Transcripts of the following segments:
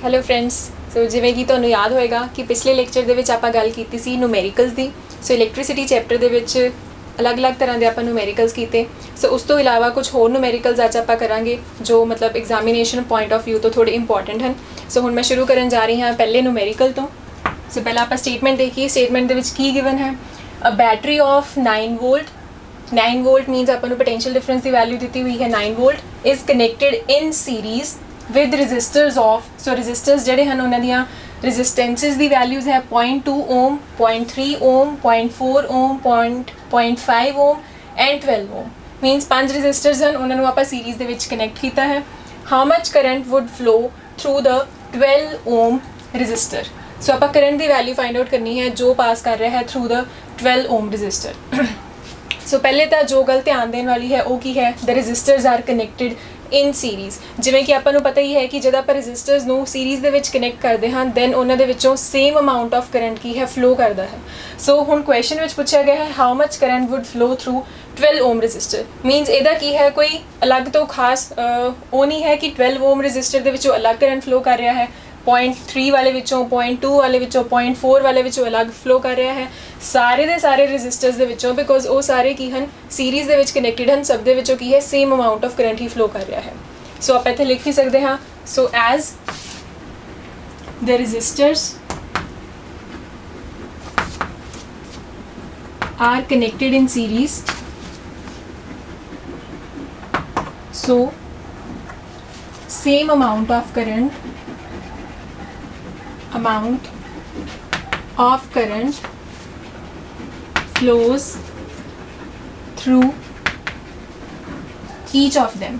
Hello friends. ਸੋ ਜਿਵੇਂ ਕਿ ਤੁਹਾਨੂੰ ਯਾਦ ਹੋਏਗਾ ਕਿ ਪਿਛਲੇ ਲੈਕਚਰ ਦੇ ਵਿੱਚ ਆਪਾਂ ਗੱਲ ਕੀਤੀ ਸੀ ਨੂਮੈਰੀਕਲਸ ਦੀ। ਸੋ ਇਲੈਕਟ੍ਰਿਸਿਟੀ ਚੈਪਟਰ ਦੇ ਵਿੱਚ ਅਲੱਗ-ਅਲੱਗ ਤਰ੍ਹਾਂ ਦੇ ਆਪਾਂ ਨੂਮੈਰੀਕਲਸ ਕੀਤੇ। ਸੋ ਉਸ ਤੋਂ ਇਲਾਵਾ ਕੁਝ ਹੋਰ ਨੂਮੈਰੀਕਲਸ ਅੱਜ ਆਪਾਂ ਕਰਾਂਗੇ ਜੋ ਮਤਲਬ ਐਗਜ਼ਾਮੀਨੇਸ਼ਨ ਪੁਆਇੰਟ ਆਫ ਵਿਊ ਤੋਂ ਥੋੜੇ ਇੰਪੋਰਟੈਂਟ ਹਨ। ਸੋ ਹੁਣ ਮੈਂ ਸ਼ੁਰੂ ਕਰਨ ਜਾ ਰਹੀ ਹਾਂ ਪਹਿਲੇ ਨੂਮੈਰੀਕਲ ਤੋਂ। ਸੋ ਪਹਿਲਾਂ ਆਪਾਂ ਸਟੇਟਮੈਂਟ ਦੇਖੀਏ। ਸਟੇਟਮੈਂਟ ਦੇ ਵਿੱਚ ਕੀ ਗਿਵਨ ਹੈ, a battery of 9 volt 9 volt means ਆਪਾਂ ਨੂੰ ਪੋਟੈਂਸ਼ੀਅਲ ਡਿਫਰੈਂਸ ਦੀ ਵੈਲਿਊ ਦਿੱਤੀ ਹੋਈ ਹੈ 9 volt is connected in series with resistors of. So resistors ਜਿਹੜੇ ਹਨ ਉਹਨਾਂ ਦੀਆਂ ਰਜਿਸਟੈਂਸਿਸ ਦੀ ਵੈਲਿਊਜ਼ ਹੈ 0.2 ohm 0.3 ohm 0.4 ohm 0.5 ohm and 12 ohm. Means 5 resistors ਹਨ, ਉਹਨਾਂ ਨੂੰ ਆਪਾਂ ਸੀਰੀਜ਼ ਦੇ ਵਿੱਚ ਕਨੈਕਟ ਕੀਤਾ ਹੈ। How much current would flow through the 12 ohm resistor. So ਆਪਾਂ ਕਰੰਟ ਦੀ ਵੈਲਿਊ ਫਾਈਂਡ ਆਊਟ ਕਰਨੀ ਹੈ ਜੋ ਪਾਸ ਕਰ ਰਿਹਾ ਹੈ through the 12 ohm resistor. So ਪਹਿਲੇ ਤਾਂ ਜੋ ਗੱਲ ਧਿਆਨ ਦੇਣ ਵਾਲੀ ਹੈ ਉਹ ਕੀ ਹੈ, ਦ registers R connected in series. ਜਿਵੇਂ ਕਿ ਆਪਾਂ ਨੂੰ ਪਤਾ ਹੀ ਹੈ ਕਿ ਜਦੋਂ ਆਪਾਂ ਰਜਿਸਟਰਸ ਨੂੰ ਸੀਰੀਜ਼ ਦੇ ਵਿੱਚ ਕਨੈਕਟ ਕਰਦੇ ਹਾਂ ਦੈਨ ਉਹਨਾਂ ਦੇ ਵਿੱਚੋਂ ਸੇਮ ਅਮਾਊਂਟ ਆਫ ਕਰੰਟ ਕੀ ਹੈ ਫਲੋ ਕਰਦਾ ਹੈ। ਸੋ ਹੁਣ ਕੁਐਸਚਨ ਵਿੱਚ ਪੁੱਛਿਆ ਗਿਆ ਹੈ how much current would flow through 12 ohm resistor. Means ਇਹਦਾ ਕੀ ਹੈ, ਕੋਈ ਅਲੱਗ ਤੋਂ ਖਾਸ ਉਹ ਨਹੀਂ ਹੈ ਕਿ 12 ਓਮ ਰਜਿਸਟਰ ਦੇ ਵਿੱਚੋਂ ਅਲੱਗ ਕਰੰਟ ਫਲੋ ਕਰ ਰਿਹਾ ਹੈ, 0.3 ਵਾਲੇ ਵਿੱਚੋਂ 0.2 ਵਾਲੇ ਵਿੱਚੋਂ 0.4 ਵਾਲੇ ਵਿੱਚੋਂ ਅਲੱਗ ਫਲੋ ਕਰ ਰਿਹਾ ਹੈ। ਸਾਰੇ ਦੇ ਸਾਰੇ ਰਜਿਸਟਰਸ ਦੇ ਵਿੱਚੋਂ, ਬਿਕੋਜ਼ ਉਹ ਸਾਰੇ ਕੀ ਹਨ ਸੀਰੀਜ਼ ਦੇ ਵਿੱਚ ਕਨੈਕਟਡ ਹਨ, ਸਭ ਦੇ ਵਿੱਚੋਂ ਕੀ ਹੈ same amount of current he flow ਕਰ ਰਿਹਾ ਹੈ। ਸੋ ਆਪਾਂ ਇੱਥੇ ਲਿਖ ਵੀ ਸਕਦੇ ਹਾਂ, so as the resistors are connected in series, so same amount of current flows through each of them.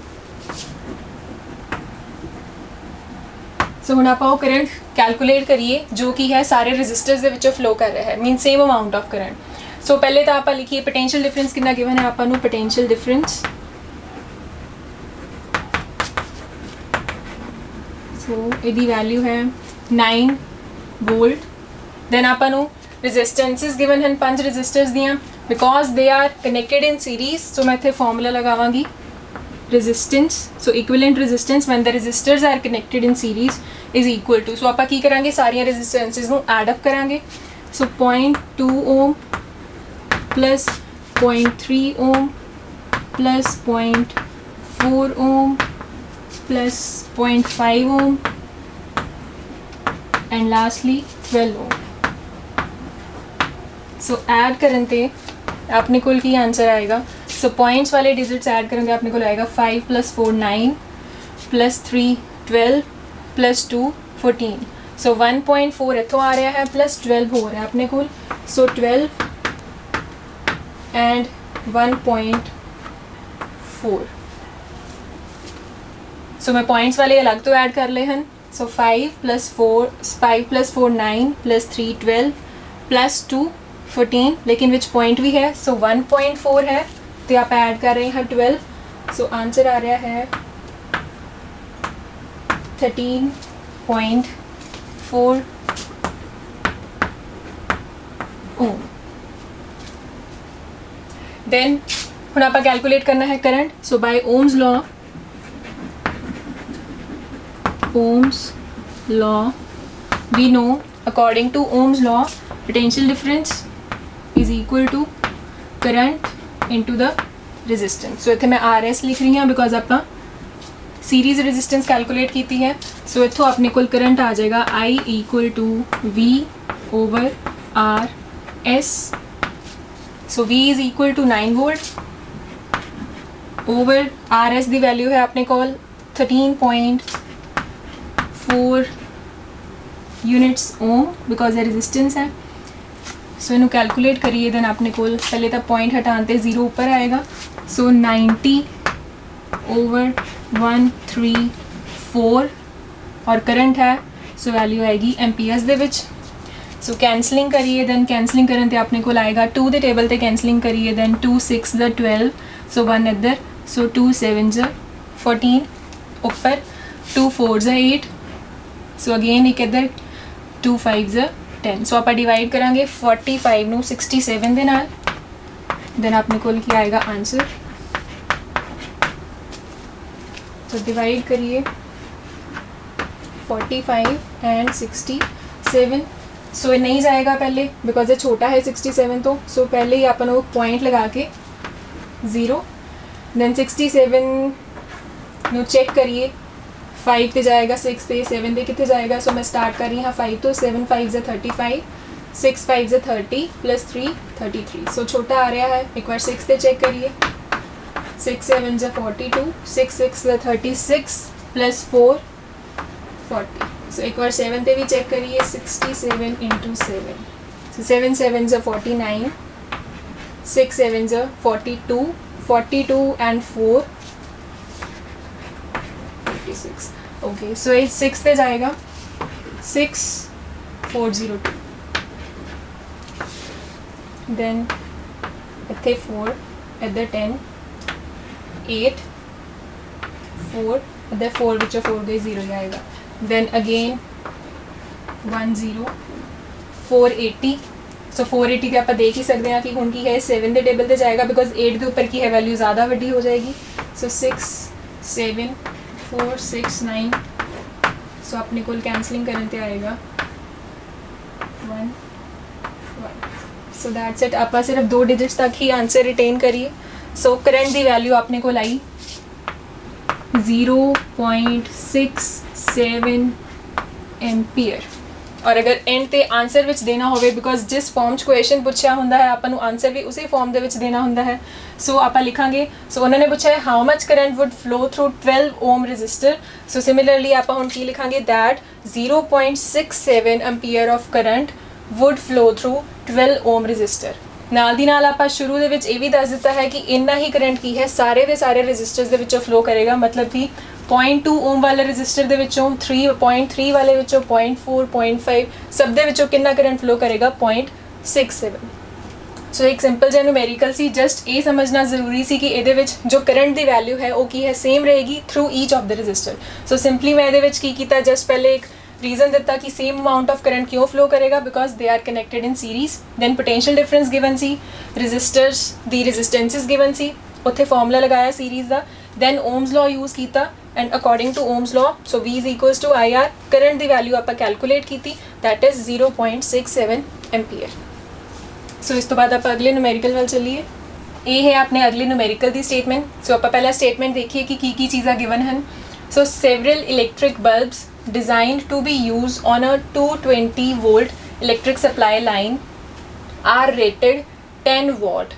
ਸੋ ਹੁਣ ਆਪਾਂ ਉਹ ਕਰੰਟ ਕੈਲਕੂਲੇਟ ਕਰੀਏ ਜੋ ਕੀ ਹੈ ਸਾਰੇ ਰਜਿਸਟਰਸ ਦੇ ਵਿੱਚੋਂ ਫਲੋ ਕਰ ਰਿਹਾ ਹੈ, ਮੀਨ ਸੇਮ ਅਮਾਊਂਟ ਆਫ ਕਰੰਟ। ਸੋ ਪਹਿਲੇ ਤਾਂ ਆਪਾਂ ਲਿਖੀਏ ਪੋਟੈਂਸ਼ੀਅਲ ਡਿਫਰੈਂਸ ਕਿੰਨਾ ਗਿਵਨ ਹੈ ਆਪਾਂ ਨੂੰ, ਪੋਟੈਂਸ਼ੀਅਲ ਡਿਫਰੈਂਸ ਸੋ ਇਹਦੀ ਵੈਲਿਊ ਹੈ 9 ਵੋਲਟ। ਦੈਨ ਆਪਾਂ ਨੂੰ ਰੈਜ਼ਿਸਟੈਂਸਿਸ ਗਿਵਨ ਹਨ 5 ਰਜਿਸਟਰਸ ਦੀਆਂ, because they are connected in series. So ਮੈਂ ਇੱਥੇ ਫਾਰਮੂਲਾ ਲਗਾਵਾਂਗੀ resistance, so equivalent resistance when the resistors are connected in series is equal to, so ਆਪਾਂ ਕੀ ਕਰਾਂਗੇ ਸਾਰੀਆਂ resistances ਨੂੰ add up ਕਰਾਂਗੇ। so 0.2 ohm plus 0.3 ohm plus 0.4 ohm plus 0.5 ohm and lastly 12 ohm। so add ਕਰਨ ਤੇ ਆਪਣੇ ਕੋਲ ਕੀ answer ਆਏਗਾ, ਸੋ ਪੁਆਇੰਟਸ ਵਾਲੇ ਡਿਜਿਟਸ ਐਡ ਕਰਾਂਗੇ ਆਪਣੇ ਕੋਲ ਆਏਗਾ 5 + 4 9 + 3 12 + 2 14। ਸੋ 1.4 ਇੱਥੋਂ ਆ ਰਿਹਾ ਹੈ ਪਲੱਸ 12 ਹੋ ਰਿਹਾ ਆਪਣੇ ਕੋਲ, ਸੋ 12 ਐਂਡ 1.4। ਸੋ ਮੈਂ ਪੁਆਇੰਟਸ ਵਾਲੇ ਅਲੱਗ ਤੋਂ ਐਡ ਕਰ ਲਏ ਹਨ। ਸੋ 5 + 4 9 + 3 12 + 2 14, ਲੇਕਿਨ ਵਿੱਚ ਪੁਆਇੰਟ ਵੀ ਹੈ। ਸੋ 1.4 ਹੈ ਤੇ ਆਪਾਂ ਐਡ ਕਰ ਰਹੇ ਹਾਂ 12। ਸੋ ਆਂਸਰ ਆ ਰਿਹਾ ਹੈ 13.4 ਓਮ। ਦੈਨ ਹੁਣ ਆਪਾਂ ਕੈਲਕੂਲੇਟ ਕਰਨਾ ਹੈ current. So by Ohm's law we know, according to Ohm's law, potential difference is equal to current into the resistance। so ਇੱਥੇ ਮੈਂ RS ਲਿਖ ਰਹੀ ਹਾਂ ਬਿਕੋਜ਼ ਆਪਾਂ ਸੀਰੀਜ਼ ਰੈਜ਼ਿਸਟੈਂਸ ਕੈਲਕੂਲੇਟ ਕੀਤੀ ਹੈ। ਸੋ ਇੱਥੋਂ ਆਪਣੇ ਕੋਲ ਕਰੰਟ ਆ ਜਾਏਗਾ I = V/RS। So V is equal to 9 volt over RS ਦੀ ਵੈਲਿਊ ਹੈ ਆਪਣੇ ਕੋਲ 13.4 units ohm ਬਿਕੋਜ਼ ਇਹ ਰੈਜ਼ਿਸਟੈਂਸ ਹੈ। ਸੋ ਇਹਨੂੰ ਕੈਲਕੂਲੇਟ ਕਰੀਏ ਦੈਨ ਆਪਣੇ ਕੋਲ ਪਹਿਲੇ ਤਾਂ ਪੁਆਇੰਟ ਹਟਾਉਣ 'ਤੇ 0 ਉੱਪਰ ਆਏਗਾ। ਸੋ 90/134 ਔਰ ਕਰੰਟ ਹੈ ਸੋ ਵੈਲਿਊ ਆਏਗੀ ਐਮਪੀਐਸ ਦੇ ਵਿੱਚ। ਸੋ ਕੈਂਸਲਿੰਗ ਕਰੀਏ ਦੈਨ ਕੈਂਸਲਿੰਗ ਕਰਨ 'ਤੇ ਆਪਣੇ ਕੋਲ ਆਏਗਾ 2 ਦੇ ਟੇਬਲ 'ਤੇ ਕੈਂਸਲਿੰਗ ਕਰੀਏ ਦੈਨ 2 6 12 ਸੋ 1 ਇੱਧਰ, ਸੋ 2 7 14 ਉੱਪਰ 2 4 8 ਸੋ ਅਗੇਨ ਇੱਕ ਇੱਧਰ 2 5 10। ਸੋ ਆਪਾਂ ਡਿਵਾਈਡ ਕਰਾਂਗੇ 45 ਨੂੰ 67 ਦੇ ਨਾਲ, ਦੈਨ ਆਪਣੇ ਕੋਲ ਕੀ ਆਏਗਾ ਆਂਸਰ। ਸੋ डिवाइड करिए 45 एंड 67। सो ये नहीं जाएगा पहले बिकॉज ये छोटा है 67 तो। सो पहले ही अपन वो पॉइंट लगा के 0 देन 67 नु चेक करिए 5 ते जाएगा 6 ते 7 ते कितने जाएगा। सो मैं स्टार्ट कर रही हाँ 5 तो 7 5 ज़ा 35 6 5 ज़ा 30 प्लस 3 33। सो छोटा आ रहा है। एक बार 6 ते चेक करिए 6 7 ज़ा 42 6 6 ज़ा 36 प्लस 4 40। सो एक बार 7 ते भी चेक करिए 67 इंटू 7। सो 7 7 ज़ा 49 6 7 ज़ा 42 42 एंड 4 56। ओके सो ये 6 पे जाएगा 6402 देन इतने 4 इधर 10 8 4 इधर 4 विचों 4 गई 0 आएगा। Then again 10 480। सो 480 के आप देख ही सकते हैं कि हुण की है 7 के टेबल पे जाएगा बिकॉज 8 के ऊपर की है वैल्यू ज़्यादा वड्डी हो जाएगी। सो 6 7 4 6 9। सो अपने को कैंसलिंग करने ते आएगा 1 1। So that's it. आप सिर्फ 2 डिजिट्स तक ही आंसर रिटेन करिए। सो करंट की वैल्यू आपने को लाई 0.67 एम्पीयर। और अगर एंड ते आंसर विच देना होवे बिकॉज जिस फॉर्म च क्वेश्चन पूछा होंदा है आपन आंसर भी उसी फॉर्म दे विच देना होंदा है। सो आप लिखांगे सो उन्होंने पूछा है how much current would flow through 12 ohm resistor. So similarly आप हुण की लिखांगे that 0.67 ampere of current would flow through 12 ohm resistor. नाल दी नाल आप शुरू दे विच ये भी दस दिता है कि इन्ना ही करंट की है सारे दे सारे रजिस्टर्स दे विचों फ्लो करेगा। मतलब कि 0.2 ओम वाले रजिस्टर दे विचों 3.3 वाले विचों 0.4 0.5 सब दे विचों कितना करंट फ्लो करेगा 0.67। सो एक सिंपल जिहा न्यूमेरिकल सी जस्ट ये समझना जरूरी सी कि ये जो करंट की वैल्यू है वो की है सेम रहेगी through each of the resistor. So simply मैं ये किया जस्ट पहले एक रीजन दिता कि सेम अमाउंट ऑफ करंट क्यों फ्लो करेगा because they are connected in series. Then potential difference given सी रजिस्टर्स दी रजिस्टेंसिस गिवन सी उत्थे फॉर्मूला लगाया सीरीज का। देन ओम्स लॉ यूज़ किया and according to Ohm's law so V is equals to IR current की value आप calculate की दैट इज़ 0.67 एम्पीयर। सो इस तो बाद आप अगले न्यूमेरिकल वाल चलिए। ये है अपने अगले न्यूमेरिकल की स्टेटमेंट। सो आप पहला स्टेटमेंट देखिए कि की चीज़ा गिवन हैं। So several electric bulbs designed to be used on a 220 volt electric supply line are rated 10 watt।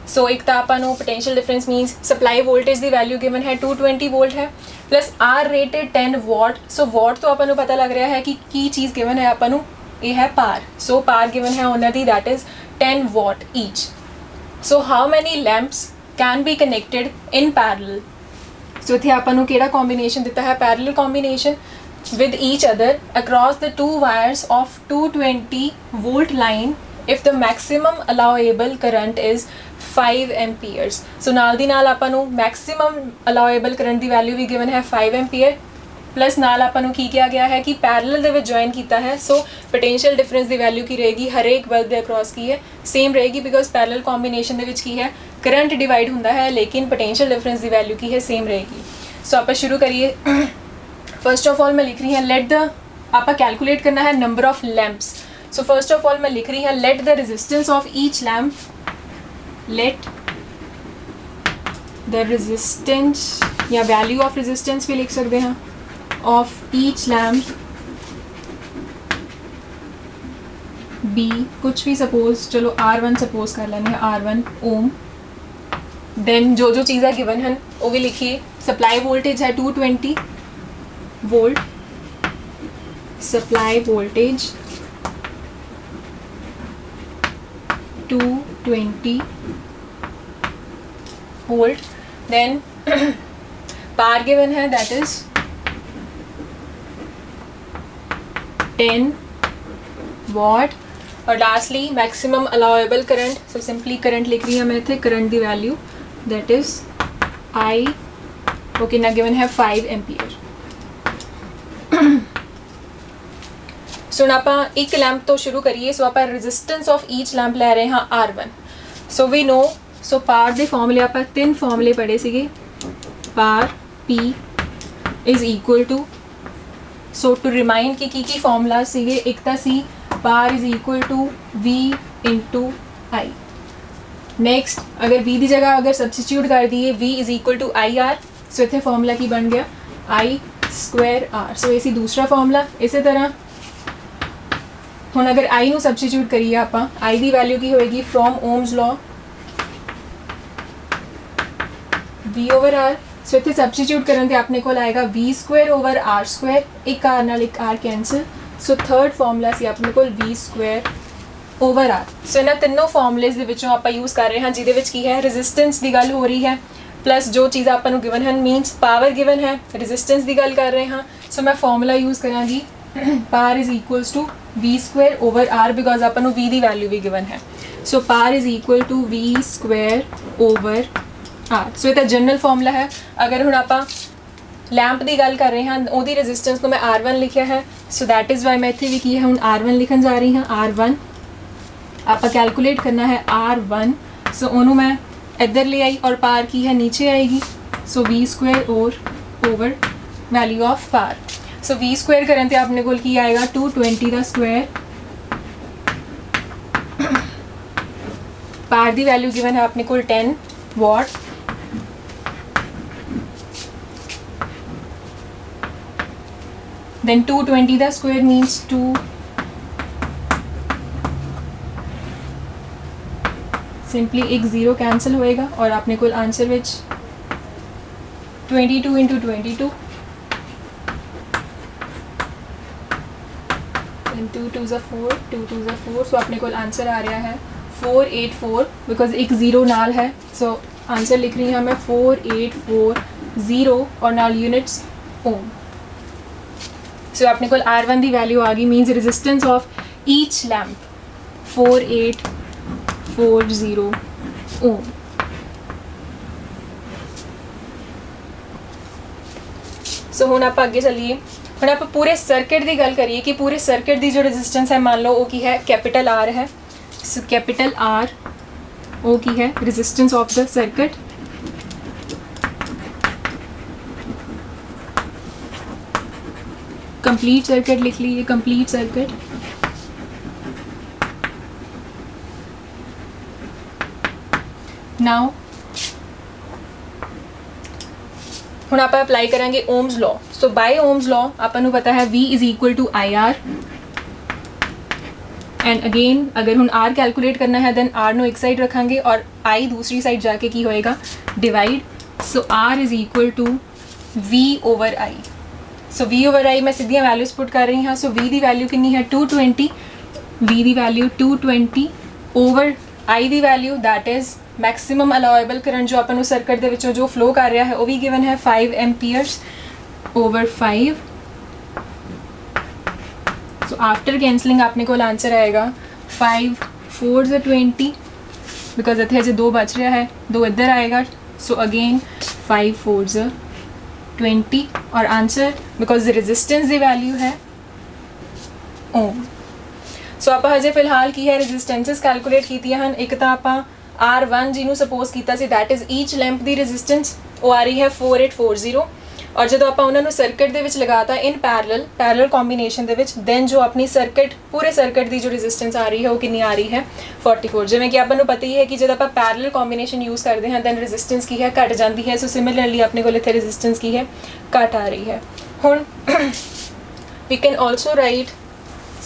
So एक तो आपको potential difference means supply voltage की वैल्यू गिवन है 220 वोल्ट है plus are rated 10 watt. So watt तो आपको पता लग रहा है कि की चीज़ गिवन है आपको ये है पार। सो पार गिवन है उन्होंने that is 10 watt each. So how many lamps can be connected in parallel. So इतने आपको केड़ा कॉम्बिनेशन दिता है parallel combination with each other across the two wires of 220 volt line if the maximum allowable current is 5 amperes। so नाल दी नाल आपको maximum allowable current की वैल्यू भी given है 5 एम्पीयर प्लस नाल आपको की किया गया है कि पैरेलल दे विच ज्वाइन किया है। सो पोटेंशियल डिफरेंस की वैल्यू की रहेगी हर एक बल्ब के अक्रॉस की है सेम रहेगी बिकॉज पैरेलल कॉम्बिनेशन दे विच की है करंट डिवाइड होंदा है लेकिन पोटेंशियल डिफरेंस की वैल्यू की है सेम रहेगी। सो आप शुरू करिए। फर्स्ट ऑफ ऑल मैं लिख रही हूँ लेट द आप कैलकुलेट करना है number of lamps. So first of all मैं लिख रही हूँ let the resistance of each lamp let the resistance या वैल्यू ऑफ रेजिस्टेंस भी लिख सकते हैं ऑफ ईच लैम्प बी कुछ भी सपोज चलो R1 सपोज कर लेने R1 ओम। देन जो चीज़ें गिवन हैं वो भी लिखिए। सप्लाई वोल्टेज है 220 volt supply voltage 220 volt. Then power given है दैट इज 10 वॉट और lastly maximum allowable current. So simply current लिख रही है मैं इतने करंट की वैल्यू दैट इज आई वो कितना गिवन है 5 एम्पीयर। सो आप एक लैंप तो शुरू करिए। सो आप रेजिस्टेंस ऑफ ईच लैंप ले रहे हैं R1। सो वी नो सो पार के फॉर्मूले आप 3 फॉर्मूले पढ़े थे। Power P is equal to so to remind ਕਿ ਕੀ ਫਾਰਮੂਲਾ ਸੀਗੇ, ਇੱਕ ਤਾਂ ਸੀ power is equal to V into I। Next ਅਗਰ V ਦੀ ਜਗ੍ਹਾ ਅਗਰ ਸਬਸਟੀਟਿਊਟ ਕਰ ਦਈਏ V is equal to IR, so ਇੱਥੇ ਫਾਰਮੂਲਾ ਕੀ ਬਣ ਗਿਆ I ਸਕੁਆਇਰ R। ਸੋ ਇਹ ਸੀ ਦੂਸਰਾ ਫਾਰਮੂਲਾ। ਇਸੇ ਤਰ੍ਹਾਂ ਹੁਣ ਅਗਰ I ਨੂੰ ਸਬਸਟੀਟਿਊਟ ਕਰੀਏ ਆਪਾਂ, I ਦੀ ਵੈਲਿਊ ਕੀ ਹੋਏਗੀ from Ohm's law V over R। ਸੋ ਇੱਥੇ ਸਬਸਟੀਟਿਊਟ ਕਰਨ ਤੇ ਆਪਣੇ ਕੋਲ ਆਏਗਾ V square over R Square, ਇੱਕ R ਨਾਲ ਇੱਕ R ਕੈਂਸਲ। ਸੋ ਥਰਡ ਫਾਰਮੂਲਾ ਸੀ ਆਪਣੇ ਕੋਲ V ਸਕੁਆਇਰ ਓਵਰ R। ਸੋ ਇਹਨਾਂ ਤਿੰਨੋਂ ਫਾਰਮੂਲੇਜ਼ ਦੇ ਵਿੱਚੋਂ ਆਪਾਂ ਯੂਜ਼ ਕਰ ਰਹੇ ਹਾਂ ਜਿਹਦੇ ਵਿੱਚ ਕੀ ਹੈ ਰੈਜ਼ਿਸਟੈਂਸ ਦੀ ਗੱਲ ਹੋ ਰਹੀ ਹੈ, ਪਲੱਸ ਜੋ ਚੀਜ਼ਾਂ ਆਪਾਂ ਨੂੰ ਗਿਵਨ ਹਨ ਮੀਨਸ ਪਾਵਰ ਗਿਵਨ ਹੈ, ਰੈਜ਼ਿਸਟੈਂਸ ਦੀ ਗੱਲ ਕਰ ਰਹੇ ਹਾਂ। ਸੋ ਮੈਂ ਫਾਰਮੂਲਾ ਯੂਜ਼ ਕਰਾਂਗੀ power is equals to V square over R because ਆਪਾਂ ਨੂੰ V ਦੀ ਵੈਲਿਊ ਵੀ ਗਿਵਨ ਹੈ। So power is equal to V square over R। So ਇਹ ਤਾਂ ਜਨਰਲ ਫਾਰਮੂਲਾ ਹੈ। ਅਗਰ ਹੁਣ ਆਪਾਂ ਲੈਂਪ ਦੀ ਗੱਲ ਕਰ ਰਹੇ ਹਾਂ ਉਹਦੀ ਰੈਜ਼ਿਸਟੈਂਸ ਨੂੰ ਮੈਂ R1 ਲਿਖਿਆ ਹੈ, ਸੋ ਦੈਟ ਇਜ਼ ਵਾਈ ਮੈਂ ਇੱਥੇ ਵੀ ਕੀ ਹੈ ਹੁਣ R1 ਲਿਖਣ ਜਾ ਰਹੀ ਹਾਂ। R1 ਆਪਾਂ ਕੈਲਕੂਲੇਟ ਕਰਨਾ ਹੈ R1, ਸੋ ਉਹਨੂੰ ਮੈਂ ਇੱਧਰ ਲੈ ਆਈ ਔਰ ਪਾਰ ਕੀ ਹੈ ਨੀਚੇ ਆਏਗੀ। ਸੋ V square over value of ਪਾਰ। ਸੋ V ਸਕੁਆਇਰ ਕਰਨ ਤੇ ਆਪਣੇ ਕੋਲ ਕੀ ਆਏਗਾ 220 ਦਾ ਸਕੁਆਇਰ। ਪਾਰ ਦੀ ਵੈਲਿਊ ਗਿਵਨ ਹੈ ਆਪਣੇ ਕੋਲ 10 ਵਾਟ। then 220 ਦਾ ਸਕੁਆਇਰ means 2 ਸਿੰਪਲੀ ਇੱਕ 0 ਕੈਂਸਲ ਹੋਏਗਾ ਔਰ ਆਪਣੇ ਕੋਲ ਆਨਸਰ ਵਿੱਚ 22 into 22 and 2 2s are 4, 2 2s are 4। ਸੋ ਆਪਣੇ ਕੋਲ ਆਨਸਰ ਆ ਰਿਹਾ ਹੈ 484 ਬਿਕੋਜ਼ ਇੱਕ 0 ਨਾਲ ਹੈ। ਸੋ ਆਨਸਰ ਲਿਖ ਰਹੀ ਹਾਂ ਮੈਂ 4840 ਔਰ ਨਾਲ यूनिट्स ओम। सो अपने को R1 की वैल्यू आ गई मीनस रेजिस्टेंस ऑफ ईच लैंप 4840 ओम। सो हुण आप अगे चलिए, हुण आप पूरे सर्किट की गल करिए कि पूरे सर्किट की जो रेजिस्टेंस है मान लो वो की है कैपिटल R है। सो कैपिटल R वो की है resistance of the circuit. Complete circuit लिख लीजिए, कंप्लीट सर्किट। नाउ हुण आप अप्लाई करेंगे Ohm's law. So by Ohm's law आपन नूं पता है V is equal to IR and again अगर हुण R कैलकुलेट करना है दैन R नूं एक साइड रखांगे और I दूसरी साइड जाके की होएगा divide. So R is equal to V over I। So V over I मैं सीधियां वैल्यूज़ पुट कर रही हाँ। सो V की वैल्यू कितनी है 220, V की वैल्यू 220 ओवर I की value that is maximum allowable current जो अपन सर्किट के विचों जो फ्लो कर रहा है वो भी गिवन है 5 Ampere's over 5। So after cancelling आपने को आंसर आएगा 5 4 20 बिकॉज इतने अजे 2 बच रहा है, 2 इधर आएगा। सो अगेन 5 4 20 और आंसर बिकॉज रेजिस्टेंस की वैल्यू है ओम। सो आप हजे फिलहाल की है रेजिस्टेंसिस कैलकुलेट कीतियां हैं। एक तो आप R1 जिन्होंने सपोज किया see that is each lamp की रेजिस्टेंस वो आ रही है 4840 और जो आप उन्होंने सर्किट के लगाता इन पैरल कॉम्बीनेशन के दैन जो अपनी सर्किट पूरे सर्किट की जो रेजिस्टेंस आ रही है वो कितनी आ रही है 44। जिमें कि आपको पता ही है कि जब आप पैरल कॉम्बीनेशन यूज़ करते हैं दैन रेजिस्टेंस की है घट जाती है। सो सिमिलरली अपने को इतने रेजिस्टेंस की है घट आ रही है। हुण we can also write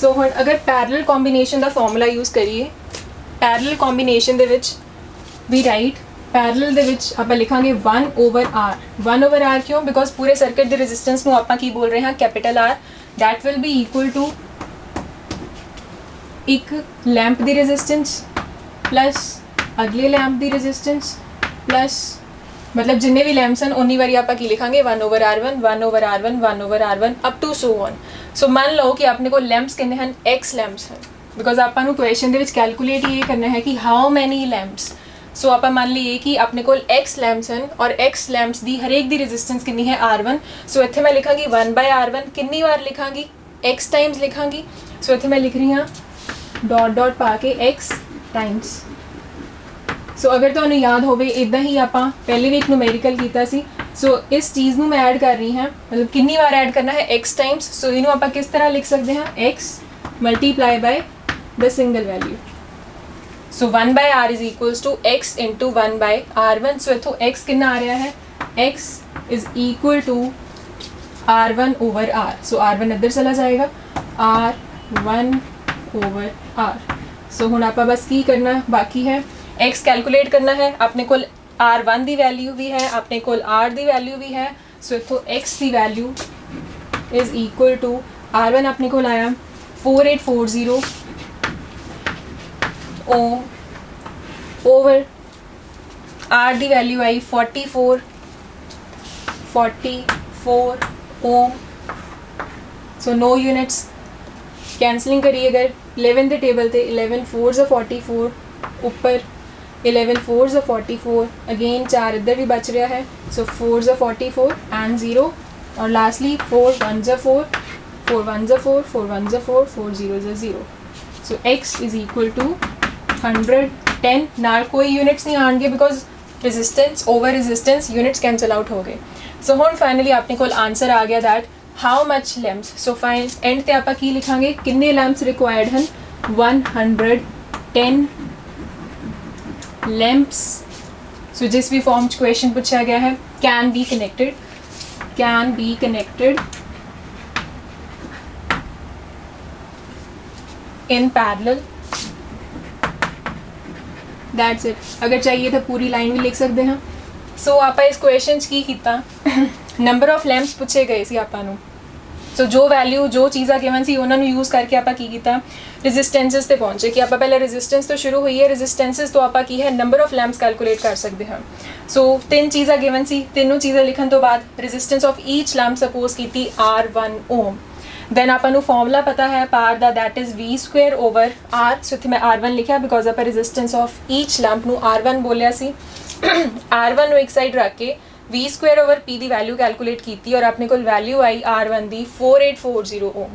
so हुण अगर पैरल कॉम्बीनेशन का फॉर्मूला यूज़ करिए पैरल कॉम्बीनेशन दे विच वी राइट पैरल दे विच आप लिखांगे 1 ओवर R। 1 ओवर R क्यों बिकॉज पूरे सर्किट के रेजिस्टेंस नूं आपां की बोल रहे हैं capital R that will be equal to एक लैंप की रेजिस्टेंस प्लस अगले लैंप की रेजिस्टेंस प्लस मतलब जिन्ने भी लैंप्स हैं उन्नी बारी आप लिखांगे 1 over R1 1 over R1 1 over R1 up to so on. So मान लो कि अपने को लैंप्स कितने हैं X लैंप्स हैं बिकॉज आपको क्वेश्चन के कैलकुलेट ये करना है कि हाउ मैनी लैंप्स। सो आप मान लीए कि अपने को X लैंप्स हैं और X लैंप्स की हरेक की रेजिस्टेंस कितनी है R1। सो इतने मैं लिखांगी 1/R1 कितनी बार लिखांगी X टाइम्स लिखांगी। सो इतने मैं लिख रही हाँ डॉट डॉट पा के X टाइम्स। सो अगर तुहानूं याद होवे इदां ही आप पहले भी एक न्यूमेरिकल कीता सी ਸੋ ਇਸ ਚੀਜ਼ ਨੂੰ ਮੈਂ ਐਡ ਕਰ ਰਹੀ ਹਾਂ, ਮਤਲਬ ਕਿੰਨੀ ਵਾਰ ਐਡ ਕਰਨਾ ਹੈ x ਟਾਈਮਸ। ਸੋ ਇਹਨੂੰ ਆਪਾਂ ਕਿਸ ਤਰ੍ਹਾਂ ਲਿਖ ਸਕਦੇ ਹਾਂ, x multiply by the single value. So 1 by r is equals to x into 1 by r1। So ਇੱਥੋਂ x ਕਿੰਨਾ ਆ ਰਿਹਾ ਹੈ, x is equal to r1 over r। So r1 ਇੱਧਰ ਚਲਾ ਜਾਏਗਾ, r1 ਓਵਰ r। ਸੋ ਹੁਣ ਆਪਾਂ ਬਸ ਕੀ ਕਰਨਾ ਬਾਕੀ ਹੈ, x ਕੈਲਕੂਲੇਟ ਕਰਨਾ ਹੈ। ਆਪਣੇ ਕੋਲ r1 ਦੀ ਵੈਲਿਊ ਵੀ ਹੈ, ਆਪਣੇ ਕੋਲ r ਦੀ ਵੈਲਿਊ ਵੀ ਹੈ। ਸੋ ਇੱਥੋਂ x ਦੀ value is equal to r1 ਆਪਣੇ ਕੋਲ ਆਇਆ 4840 ओम ओवर r ਦੀ ਵੈਲਿਊ ਆਈ 44 ohm. So no units cancelling करिए अगर 11 ਦੇ ਟੇਬਲ ਤੇ 11 4s 44 ਉੱਪਰ 11 4s 44 अगेन 4 ਇੱਧਰ ਵੀ ਬਚ ਰਿਹਾ ਹੈ। सो 4s 44 एंड 0 और lastly 4 1s 4 4 1s 4 4 1s 4 4 0s 0। So x is equal to 110 नाल कोई यूनिट्स नहीं आएंगे because resistance over resistance units cancel out हो गए। सो हुण फाइनली अपने कोल आंसर आ गया that how much lamps. So fine and ते आपां की लिखांगे, किन्ने लैंप्स रिक्वायर्ड हैं, 110 लैंप्स। सो जिस भी फॉर्म च क्वेश्चन पूछा गया है can be connected in parallel, that's it. अगर चाहिए तो पूरी लाइन भी लिख सकते हैं। सो आप इस क्वेश्चन की कीता नंबर ऑफ लैंप्स पूछे गए सी आपां नूं। सो जो वैल्यू जो चीज़ा गिवन सी उन्होंने यूज़ करके आप की कीता रेजिस्टेंसेस ते पहुंचे कि आप पहले रेजिस्टेंस तो शुरू हुई है, रेजिस्टेंसेस तो आप की है नंबर ऑफ लैंप्स कैलकुलेट कर सकते हैं। सो 3 चीज़ा गिवन सी, तीनों चीज़ा लिखन तो बाद resistance of each lamp suppose की R1 ओम। दैन आपको फॉर्मूला पता है पार दा, that is v square over r। सो इत्थे मैं R1 लिखा बिकॉज आप रेजिस्टेंस ऑफ ईच लैंप नू R1 बोलिया सी। R1 नू एक साइड रख के v स्क्वेयर ओवर p की वैल्यू कैलकुलेट की और अपने को वैल्यू आई R1 की 4840 ओम।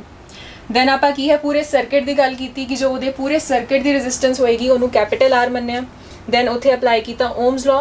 दैन आप की है पूरे सर्किट की गल की कि जो वो पूरे सर्किट की रेजिस्टेंस होएगी उन्होंने कैपिटल R मन्निया। दैन उत्थे अप्लाई किया ओम्स लॉ,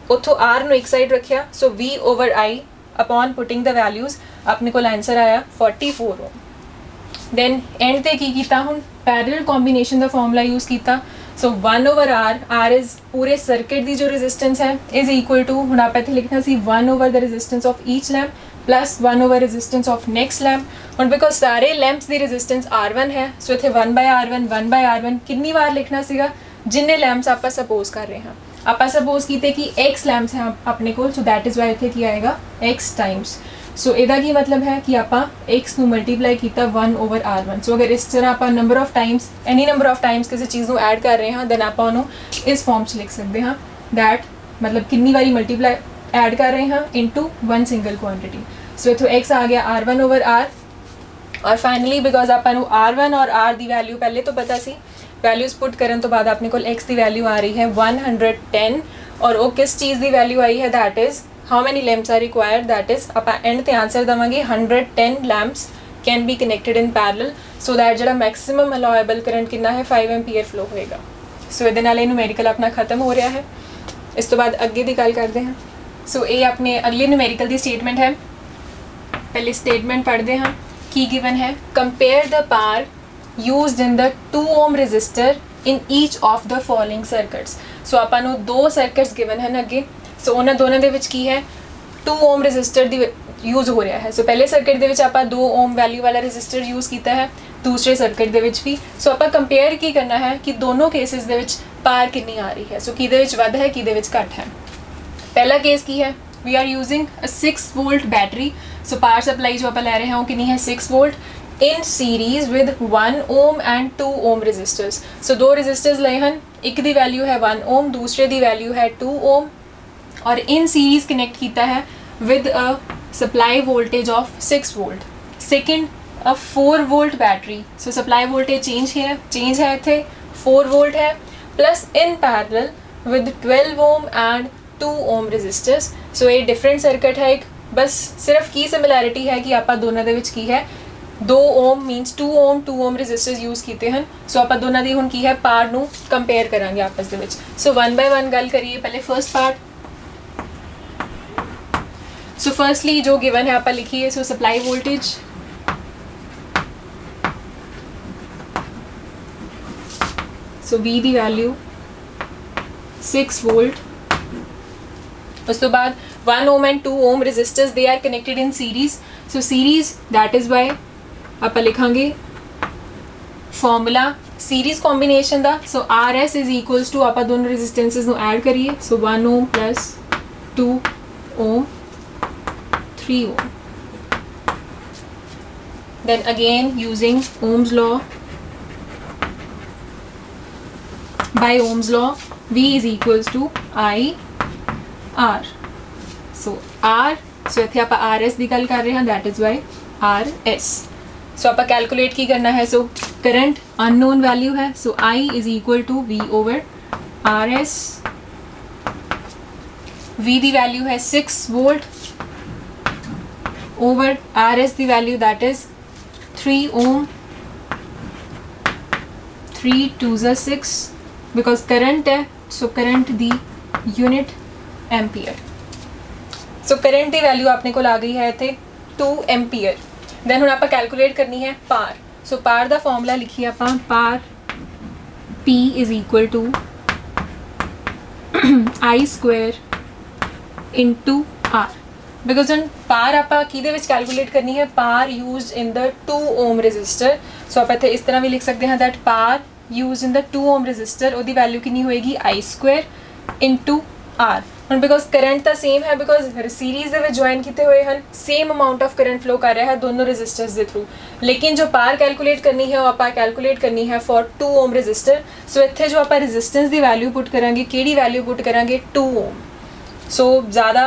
उतों R नू एक साइड रखिया। सो v over i upon putting the values अपने को आंसर आया 44 ओम। दैन एंड ते की कीता, हुण पैरेलल कॉम्बीनेशन का फॉर्मूला यूज़ किया। सो 1 ओवर r इज़ पूरे सर्किट की जो रेजिस्टेंस है इज़ इक्वल टू, हुण आप इत्थे लिखना सी 1 over the resistance of each lamp plus 1 over resistance of next lamp. हुण बिकॉज सारे लैंप्स की रेजिस्टेंस R1 है, सो इत्थे 1 बाय R1 कितनी बार लिखना सीगा, जिन्ने लैंप्स आप सपोज कर रहे हैं। आप सपोज किए कि x लैंप्स हैं अपने को, सो दैट इज़ वाई इत्थे की आएगा x टाइम्स। सो इहदा की मतलब है कि आप x नू मल्टीप्लाई किया 1 ओवर R1। सो अगर इस तरह आप number of times any number of times किसी चीज़ को ऐड कर रहे हैं दैन आप इस फॉर्म च लिख सकते हैं दैट मतलब कितनी बारी मल्टीप्लाई ऐड कर रहे हैं इनटू वन सिंगल क्वांटिटी। सो इत्थों x आ गया R1 ओवर r। और फाइनली बिकॉज आपको R1 और r की वैल्यू पहले तो पता सी, वैल्यूज़ पुट करने तो बाद अपने को x की वैल्यू आ रही है 110 और वो किस चीज़ की वैल्यू आई है, that is how many lamps are required, that is आप एंड ते आंसर देवांगे 110 lamps can be connected in parallel so that जो मैक्सिमम अलाउएबल करंट कितना है 5 एम्पीयर फ्लो होएगा। सो ये नाल न्यूमेरिकल अपना खत्म हो रहा है। इस तो बाद अगे की गल करते हैं। सो ये अपने अगले न्यूमेरिकल की स्टेटमेंट है। पहले स्टेटमेंट पढ़ते हैं की गिवन है, compare the power used in the 2 ohm resistor in each of the following circuits. So आपां 2 सर्किट्स गिवन हैं अगे। सो उन्होंने दोनों दे विच की है 2 ओम रजिस्टर दी यूज़ हो रहा है। सो पहले सर्किट दे विच आपां 2 ओम वैल्यू वाला रजिस्टर यूज़ किया है, दूसरे सर्किट दे विच भी। सो आपां कंपेयर की करना है कि दोनों केसिस दे विच पावर कितनी आ रही है। सो किहदे विच वध है किहदे विच घट है। पहला केस की है, we are using a 6 volt battery. So power supply जो आप ले रहे हैं वो कितनी है 6 volt in series with 1 ohm and 2 ohm resistors. So 2 resistors लए हैं, एक दी वैल्यू है 1 ओम, दूसरे दी वैल्यू है 2 ओम और इन सीरीज़ कनेक्ट किया है with a supply voltage of 6 volt. Second a 4 volt battery. So supply voltage change है इत्थे 4 वोल्ट है plus in parallel with 12 ohm and 2 ohm resistors. So ये डिफरेंट सर्किट है, एक बस सिर्फ की सिमिलैरिटी है कि आप दोनों दे विच की है 2 ओम मीनस 2 ओम रजिस्टर्स यूज़ किए हैं। सो आप दोनों की हुण की है पावर नू कंपेयर करांगे आपस दे विच। सो 1 बाय 1 गल करिए। पहले फर्स्ट पार्ट, सो फर्स्टली जो गिवन है आप लिखिए, so supply voltage so V दी वैल्यू 6 वोल्ट। उस तो बाद 1 ohm and 2 ohm resistors they are connected in series, so series that is why आप लिखांगे फॉर्मूला सीरीज कॉम्बिनेशन ਦਾ, so RS is equals to आप दोनों रेजिस्टेंसेस ਨੂੰ ਐਡ ਕਰੀਏ, so 1 ohm plus 2 ohm 3 ohm. then again using Ohm's law, by Ohm's law V is equals to I R, so R, so ਇੱਥੇ ਆਪਾਂ RS ਦੀ ਗੱਲ ਕਰ ਰਹੇ ਹਾਂ, that is why RS। सो आप कैलकुलेट की करना है, सो करंट अननोन वैल्यू है, so I is equal to V over RS। V दी वैल्यू है 6 वोल्ट ओवर RS दी value that is 3 ohm, 3 2 6 because current है, सो करंट दी यूनिट एम्पीयर। सो करंट दी वैल्यू अपने को आ गई है इतने 2 एम्पीयर। देन हुण आपां कैलकुलेट करनी है पार, सो पार दा फॉर्मूला लिखिए आपां, power P is equal to I square into R, because हुण पार आपां किहदे विच कैलकुलेट करनी है, power use in the 2 ohm resistor. So आप इत्थे इस तरह भी लिख सकते हैं that power use in the 2 ohm resistor ਉਹਦੀ वैल्यू कितनी होएगी I स्क्वेयर इंटू R। ਹੁਣ बिकॉज करंट ਤਾਂ सेम है, बिकॉज सीरीज़ ਦੇ ਵਿੱਚ ਜੁਆਇਨ ਕੀਤੇ ਹੋਏ ਹਨ, same amount of current flow कर रहा है दोनों रजिस्टर्स के थ्रू, लेकिन जो पार कैलकुलेट करनी है वो आप कैलकुलेट करनी है फॉर 2 ओम रजिस्टर। सो इत्थे जो आप रजिस्टेंस की वैल्यू पुट करांगे, किहड़ी वैल्यू पुट करांगे, 2 ओम। सो ज़्यादा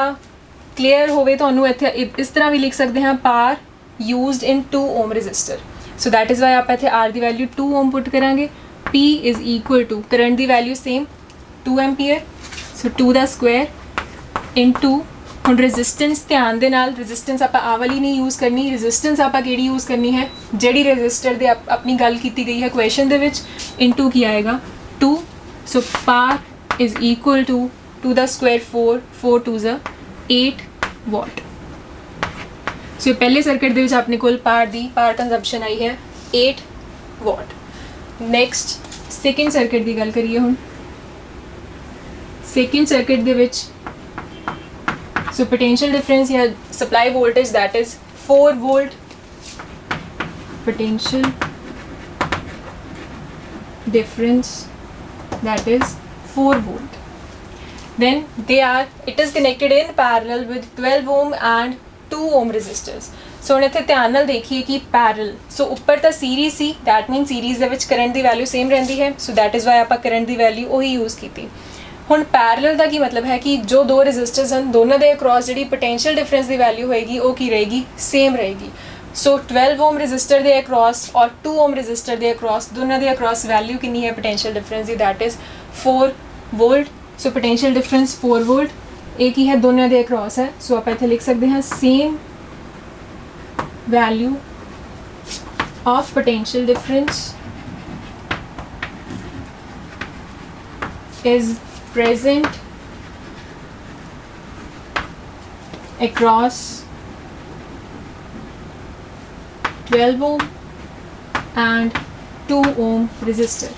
क्लीयर होवे तुहानू इत्थे इस तरह भी लिख सकते हैं, power used in 2 ohm resistor, so that is why आप इत्थे R की वैल्यू 2 ओम पुट करांगे। P is equal to current की वैल्यू सेम 2 एम्पीयर, सो 2 दा स्क्वायर इंटू हुण रेजिस्टेंस, ध्यान दे नाल रेजिस्टेंस आप आ वाली नहीं यूज़ करनी, रेजिस्टेंस आप किहड़ी यूज़ करनी है, जिहड़ी रजिस्टर दे अपनी गल की गई है क्वेश्चन दे विच, इंटू की आएगा 2, सो पार इज़ इक्वल टू 2 दा स्क्वायर 4, 4 2 ज़ा 8 वॉट। सो पहले सर्किट दे विच अपने कोल पार दी पार कंजप्शन आई है 8 वॉट। नैक्सट सैकेंड सर्किट की गल करिए हुण, सैकेंड सर्किट दे विच सो पोटेंशियल डिफरेंस या supply voltage that is 4 volt, potential difference that is 4 volt. then it is connected in parallel with 12 ohm and 2 ohm resistors। सो ਹੁਣ ਇੱਥੇ ਧਿਆਨ ਨਾਲ ਦੇਖੀਏ ਕਿ ਪੈਰਲ, ਸੋ ਉੱਪਰ ਤਾਂ series C, that mean series ਦੇ ਵਿੱਚ ਕਰੰਟ ਦੀ ਵੈਲਿਊ ਸੇਮ ਰਹਿੰਦੀ ਹੈ, ਸੋ ਦੈਟ ਇਜ਼ ਵਾਈ ਆਪਾਂ ਕਰੰਟ ਦੀ ਵੈਲਿਊ ਉਹੀ ਯੂਜ਼ ਕੀਤੀ। ਹੁਣ ਪੈਰਲਲ ਦਾ ਕੀ ਮਤਲਬ ਹੈ ਕਿ ਜੋ ਦੋ ਰੈਜ਼ਿਸਟਰਸ ਹਨ ਦੋਨਾਂ ਦੇ ਅਕ੍ਰੋਸ ਜਿਹੜੀ ਪੋਟੈਂਸ਼ੀਅਲ ਡਿਫਰੈਂਸ ਦੀ ਵੈਲਿਊ ਹੋਏਗੀ ਉਹ ਕੀ ਰਹੇਗੀ, ਸੇਮ ਰਹੇਗੀ। सो 12 ओम रजिस्टर के अक्रॉस और 2 ओम रजिस्टर के अक्रॉस, दोनों के अक्रॉस वैल्यू कितनी है पोटेंशियल डिफरेंस की, that is 4 volt. So potential difference 4 volt एक ही है, दोनों के अक्रॉस है, सो आप इतने लिख सकते हैं same value of potential difference is present across 12 ohm and 2 ohm resistor।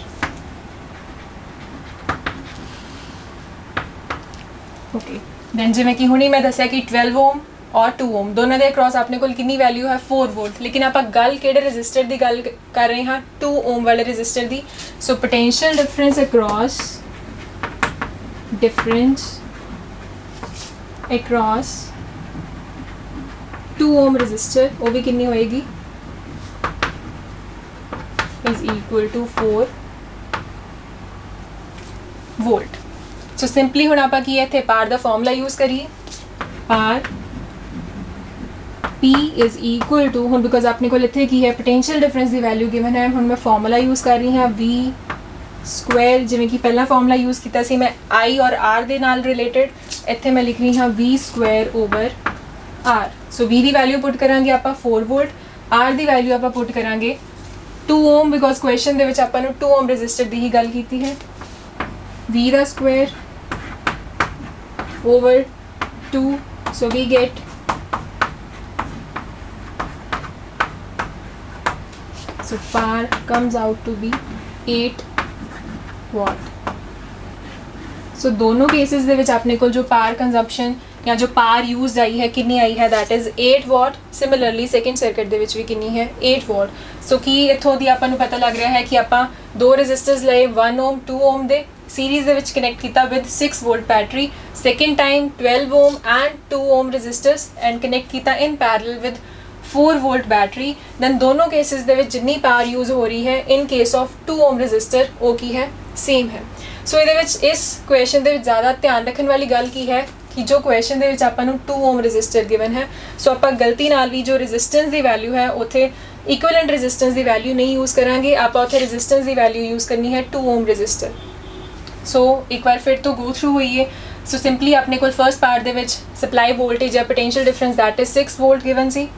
Okay then जिवें कि हुणी मैं दस्या कि 12 ओम और 2 ओम दोनों के अक्रॉस अपने कोल कितनी वैल्यू है 4 वोल्ट, लेकिन आप गल किहड़े रजिस्टर की गल कर रहे हैं 2 ओम वाले रजिस्टर की। So potential difference across 2 ohm resistor वो भी कितनी होएगी, is equal to 4 volt. So simply हुण आपां की इत्थे पार दा फॉर्मूला यूज करिए, power P is equal to, हुण बिकॉज अपने को इत्थे की है पोटेंशियल डिफरेंस की वैल्यू गिवन है, हुण मैं फॉर्मूला यूज कर रही हाँ V स्क्वायर, जिवें कि पहला फॉर्मूला यूज किया सी मैं I और R दे नाल रिलेटेड, इत्थे मैं लिख रही हाँ V स्क्वायर ओवर R। सो V की वैल्यू पुट करांगे आपां 4 वोल्ट, R की वैल्यू आपां पुट करांगे 2 ओम, बिकॉज क्वेश्चन दे विच आपां नूं 2 ओम रजिस्टर की ही गल कीती है। V दा square over 2, so we get So par comes out to be 8 watt. So दोनों केसेस ਦੇ ਵਿੱਚ ਆਪਣੇ ਕੋਲ जो पार कंजम्पशन या जो पार यूज आई है कितनी आई है, that is 8 watt. Similarly second circuit ਦੇ ਵਿੱਚ ਵੀ ਕਿੰਨੀ ਹੈ 8 ਵਾਟ। ਸੋ ਕੀ ਇੱਥੋਂ ਦੀ ਆਪਾਂ ਨੂੰ ਪਤਾ ਲੱਗ ਰਿਹਾ ਹੈ ਕਿ ਆਪਾਂ ਦੋ ਰੈਜ਼ਿਸਟਰਸ ਲਏ 1 ਓਮ 2 ਓਮ ਦੇ ਸੀਰੀਜ਼ ਦੇ ਵਿੱਚ ਕਨੈਕਟ ਕੀਤਾ with 6 volt battery, second time 12 ohm and 2 ohm resistors and connect ਕੀਤਾ in parallel with 4 volt battery. Then ਦੋਨੋਂ ਕੇਸਿਸ ਦੇ ਵਿੱਚ ਜਿੰਨੀ ਪਾਵਰ ਯੂਜ਼ ਹੋ ਰਹੀ ਹੈ in case of 2 ohm resistor ਉਹ ਕੀ ਹੈ ਸੇਮ ਹੈ। ਸੋ ਇਹਦੇ ਵਿੱਚ ਇਸ ਕੁਐਸਚਨ ਦੇ ਵਿੱਚ ਜ਼ਿਆਦਾ ਧਿਆਨ ਰੱਖਣ ਵਾਲੀ ਗੱਲ ਕੀ ਹੈ ਕਿ ਜੋ ਕੁਐਸਚਨ ਦੇ ਵਿੱਚ ਆਪਾਂ ਨੂੰ 2 ਓਮ ਰੈਜ਼ਿਸਟਰ ਗਿਵਨ ਹੈ, ਸੋ ਆਪਾਂ ਗਲਤੀ ਨਾਲ ਵੀ ਜੋ ਰੈਜ਼ਿਸਟੈਂਸ ਦੀ ਵੈਲਿਊ ਹੈ ਉੱਥੇ ਇਕੁਇਵਲੈਂਟ ਰੈਜ਼ਿਸਟੈਂਸ ਦੀ ਵੈਲਿਊ ਨਹੀਂ ਯੂਜ਼ ਕਰਾਂਗੇ, ਆਪਾਂ ਉੱਥੇ ਰੈਜ਼ਿਸਟੈਂਸ ਦੀ ਵੈਲਿਊ ਯੂਜ਼ ਕਰਨੀ ਹੈ 2 ਓਮ ਰੈਜ਼ਿਸਟਰ। ਸੋ ਇੱਕ ਵਾਰ ਫਿਰ ਤੋਂ ਗੋ ਥਰੂ ਹੋਈਏ। ਸੋ ਸਿੰਪਲੀ ਆਪਣੇ ਕੋਲ ਫਰਸਟ ਪਾਰਟ ਦੇ ਵਿੱਚ ਸਪਲਾਈ ਵੋਲਟੇਜ ਜਾਂ potential difference that is 6 volt given ਸੀ,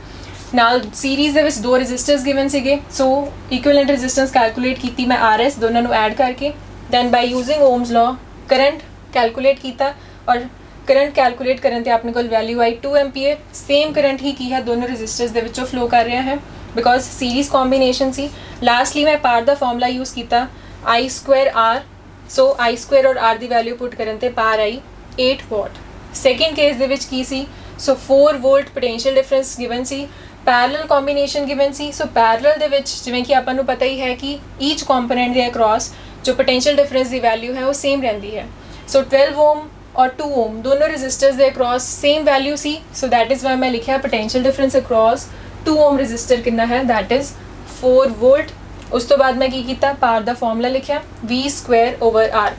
ਨਾਲ ਸੀਰੀਜ਼ ਦੇ ਵਿੱਚ ਦੋ ਰੈਜ਼ਿਸਟਰਸ ਗਿਵਨ ਸੀਗੇ। ਸੋ ਇਕੁਇਵਲੈਂਟ ਰੈਜ਼ਿਸਟੈਂਸ ਕੈਲਕੂਲੇਟ ਕੀਤੀ ਮੈਂ RS ਦੋਨਾਂ ਨੂੰ ਐਡ ਕਰਕੇ, then by using ohm's law current calculate ਕੀਤਾ ਔਰ करंट कैलकुलेट करन ते अपने कोल वैल्यू आई 2 एम्पीयर। सेम करंट ही की है दोनों रजिस्टर्स दे विचों फ्लो कर रहा है बिकॉज सीरीज कॉम्बीनेशन सी। लास्टली मैं पार दा फॉर्मूला यूज़ किया I square R. So I square और आर दी वैल्यू पुट करन ते पार आई 8 वाट। सैकेंड केस दे विच की सी, so 4 volt potential difference given सी, पैरलल कॉम्बीनेशन गिवन सी। सो पैरलल दे विच जिवें कि आपां नूं पता ही है कि ईच कॉम्पोनेंट दे अक्रॉस जो पोटेंशियल डिफरेंस दी वैल्यू है वो सेम रहिंदी है। सो 12 ओम और 2 ओम दोनों रजिस्टर्स के अक्रॉस सेम वैल्यू सी। सो दैट इज़ वाई मैं लिखा potential difference across 2 ohm resistor कितना है, दैट इज़ 4 वोल्ट। उस तो बाद मैं की कीता पार दा फॉर्मूला लिखा V स्क्वायर ओवर R।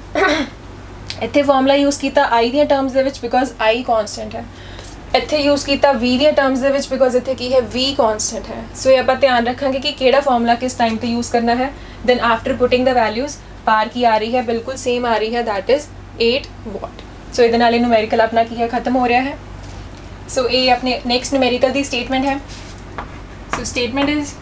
इत्थे फॉर्मूला यूज़ किया I the terms they which because I constant है, इत्थे यूज़ किया V the terms they which because इत्थे की है V कॉन्सटेंट है। सो ये आप ध्यान रखेंगे कि केड़ा फॉर्मूला किस टाइम पर यूज़ करना है। Then after putting the values power की आ रही है बिल्कुल सेम आ रही है, दैट इज़ 8 वाट। सो ये नाल न्यूमेरिकल अपना की है ख़त्म हो रहा है। सो ये अपने नैक्सट न्यूमेरिकल दी स्टेटमेंट है। So statement is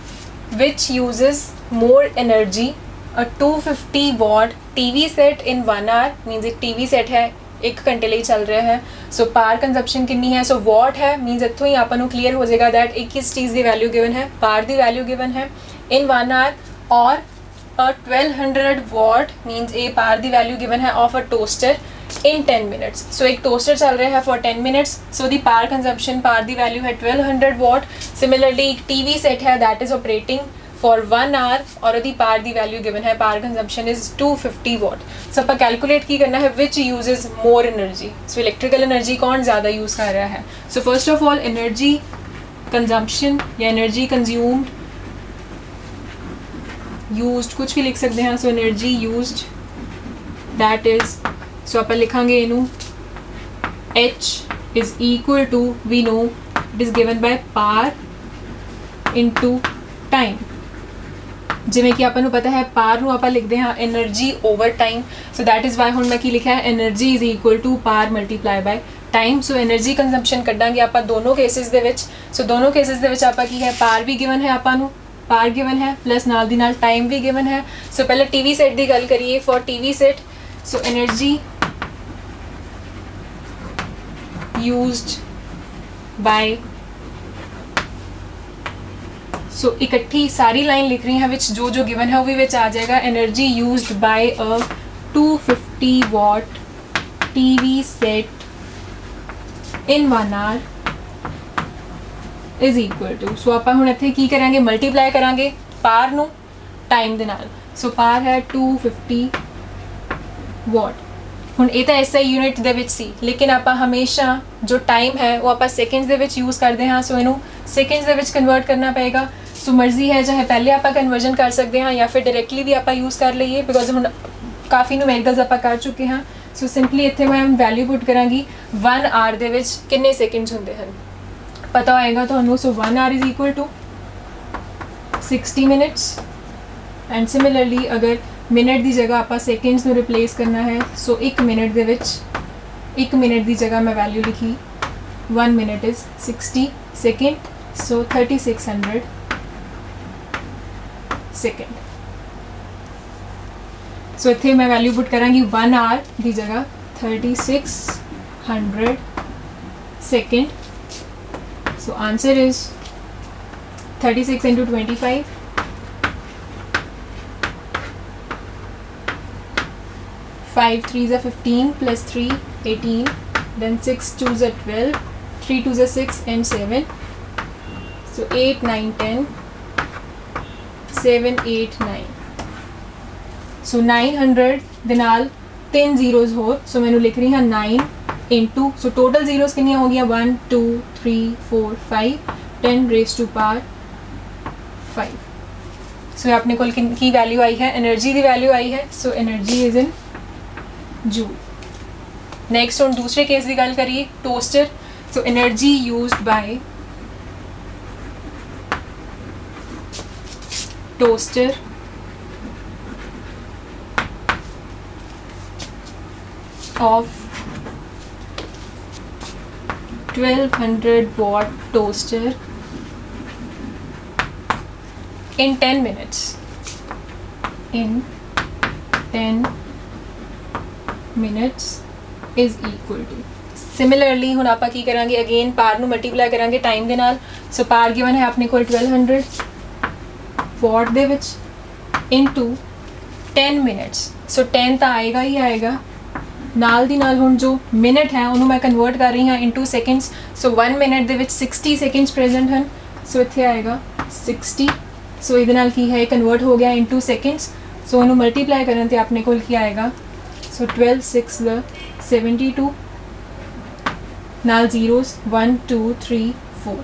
which uses more energy a 250 watt TV set in 1 hour. Means एक टीवी सेट है 1 घंटे लिए चल रहा है। सो पार कंजप्शन कितनी है, सो वॉट है, मीनस इतों ही आपको क्लीयर हो जाएगा दैट एक किस चीज़ की वैल्यू गिवन है, पार की वैल्यू गिवन है इन 1 आवर। और 1200 वाट मीनस ए पार की वैल्यू गिवन है of a toaster in 10 minutes. So एक टोस्टर चल रहा है फॉर 10 मिनट्स। सो दी पार कंजम्पशन पार दी वैल्यू है 1200 वाट। सिमिलरली एक टीवी सेट है that is operating for 1 hour और दी पार दी वैल्यू गिवन है पार कंजम्पशन इज़ 250 वाट। सो आप कैलकुलेट की करना है which uses more energy. So electrical energy कौन ज़्यादा यूज़ कर रहा है। So first of all energy consumption या एनर्जी कंज्यूम्ड, यूज्ड कुछ भी लिख सकते हैं। So energy used that is, so आप लिखांगे इनू H is equal to we know it is given by power into time. जिमें कि आपको पता है पार नूं आपां लिखते हैं energy over time. So that is why हुण मैं की लिखा है energy is equal to power multiply by time. So energy consumption कड्डांगे आपां दोनों केसिस दे विच। सो दोनों केसिस दे विच आपां की है पार भी गिवन है, आपां नूं पार गिवन है प्लस नाल दी नाल टाइम भी गिवन है। सो पहले टीवी सेट की गल करिए for TV set. So energy used by, so इकट्ठी सारी लाइन लिख रही हैं विच जो जो गिवन है वो भी विच आ जाएगा। Energy used by a 250 watt TV set in 1 hour is equal to, so आप हुण इत्थे की करांगे मल्टीप्लाई करांगे पार नूं टाइम दे नाल। सो पार है 250 वाट। हुण ये तो SI यूनिट दे विच सी, लेकिन आप हमेशा जो टाइम है वो आप सेकेंड्स दे विच यूज़ करते हैं। सो इनू सेकेंड्स दे विच कन्वर्ट करना पएगा। सो मर्जी है चाहे पहले आप कन्वर्जन कर सकते हैं या फिर डायरैक्टली भी आप यूज़ कर लीए बिकॉज हुण काफ़ी न्यूमेरिकल्स आप कर चुके हैं। सो सिंपली इत्थे मैं वैल्यू पुट करांगी 1 आवर दे विच कितने सेकेंड्स होंदे हैं पता होएगा तो। So 1 hour is equal to 60 minutes. And similarly अगर मिनट की जगह आप सेकेंड्स में रिप्लेस करना है, सो 1 मिनट दे विच 1 मिनट की जगह मैं वैल्यू लिखी 1 minute is 60 second. So 3600 second. So इत्थे मैं वैल्यू पुट करांगी 1 आवर की जगह 3600 second. So answer is 36 into 25 5 3s are 15 plus 3 18, then 6 2s are 12, 3 2s are 6 and 7, so 8 9 10, 7 8 9, so 900 ਦੇ ਨਾਲ 3 zeros ਹੋਰ, so ਮੈਨੂੰ ਲਿਖ ਰਹੀ ਹਾਂ 9 into, so total zeros ਕਿੰਨੀਆਂ ਹੋ ਗਈਆਂ 1 2 3 4 5 10 raised to power 5. सो अपने को की वैल्यू आई है, एनर्जी की वैल्यू आई है, so energy is in joule. Next हम दूसरे केस की गल करिए, toaster. So energy used bye toaster of 1200 watt toaster in 10 minutes. In 10 minutes is equal to. Similarly ਹੁਣ ਆਪਾਂ ਕੀ ਕਰਾਂਗੇ, ਅਗੇਨ ਪਾਰ ਨੂੰ ਮਲਟੀਪਲਾਈ ਕਰਾਂਗੇ ਟਾਈਮ ਦੇ ਨਾਲ. ਸੋ ਪਾਰ ਗਿਵਨ ਹੈ ਆਪਣੇ ਕੋਲ 1200 ਵਾਟ ਦੇ ਵਿੱਚ ਇਨਟੂ 10 ਮਿੰਟਸ. ਸੋ 10 ਤਾਂ ਆਏਗਾ ਹੀ ਆਏਗਾ, ਨਾਲ ਦੀ ਨਾਲ ਹੁਣ ਜੋ ਮਿੰਟ ਹੈ ਉਹਨੂੰ ਮੈਂ ਕਨਵਰਟ ਕਰ ਰਹੀ ਹਾਂ ਇਨਟੂ ਸੈਕਿੰਡਸ. ਸੋ 1 ਮਿੰਟ ਦੇ ਵਿੱਚ 60 ਸੈਕਿੰਡਸ ਪ੍ਰੈਜ਼ੈਂਟ ਹਨ, ਸੋ ਇੱਥੇ ਆਏਗਾ 60. ਸੋ ਇਹਦੇ ਨਾਲ ਕੀ ਹੈ, ਕਨਵਰਟ ਹੋ ਗਿਆ ਇਨਟੂ ਸੈਕਿੰਡਸ. ਸੋ ਉਹਨੂੰ ਮਲਟੀਪਲਾਈ ਕਰਨ ਤੇ ਆਪਣੇ ਕੋਲ ਕੀ ਆਏਗਾ, ਸੋ 12 6 ਦਾ 72, ਨਾਲ ਜ਼ੀਰੋਸ 1 2 3 4.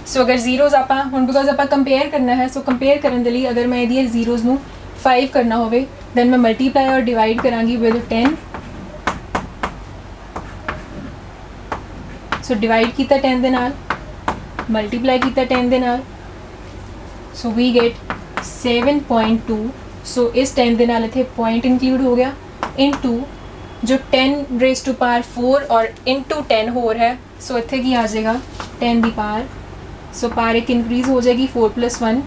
ਸੋ ਅਗਰ ਜ਼ੀਰੋਸ ਆਪਾਂ ਹੁਣ ਬਿਕੋਜ਼ ਆਪਾਂ ਕੰਪੇਅਰ ਕਰਨਾ ਹੈ, ਸੋ ਕੰਪੇਅਰ ਕਰਨ ਦੇ ਲਈ ਅਗਰ ਮੈਂ ਇਹਦੀ ਜ਼ੀਰੋਸ ਨੂੰ 5 ਕਰਨਾ ਹੋਵੇ, ਦੈਨ ਮੈਂ ਮਲਟੀਪਲਾਈ ਔਰ ਡਿਵਾਈਡ ਕਰਾਂਗੀ ਵਿਦ 10. ਸੋ ਡਿਵਾਈਡ ਕੀਤਾ 10 ਦੇ ਨਾਲ, ਮਲਟੀਪਲਾਈ ਕੀਤਾ 10 ਦੇ ਨਾਲ, ਸੋ ਵੀ ਗੈਟ 7.2. ਸੋ ਇਸ 10 ਦੇ ਨਾਲ ਇੱਥੇ ਪੁਆਇੰਟ ਇਨਕਲੂਡ ਹੋ ਗਿਆ ਇਨਟੂ ਜੋ 10 ਰੇਜ਼ ਟੂ ਪਾਵਰ 4 ਔਰ ਇਨਟੂ 10 ਹੋਰ ਹੈ, ਸੋ ਇੱਥੇ ਕੀ ਆ ਜਾਏਗਾ 10 ਦੀ ਪਾਵਰ. ਸੋ ਪਾਵਰ ਇੱਕ ਇਨਕਰੀਜ਼ ਹੋ ਜਾਏਗੀ 4 + 1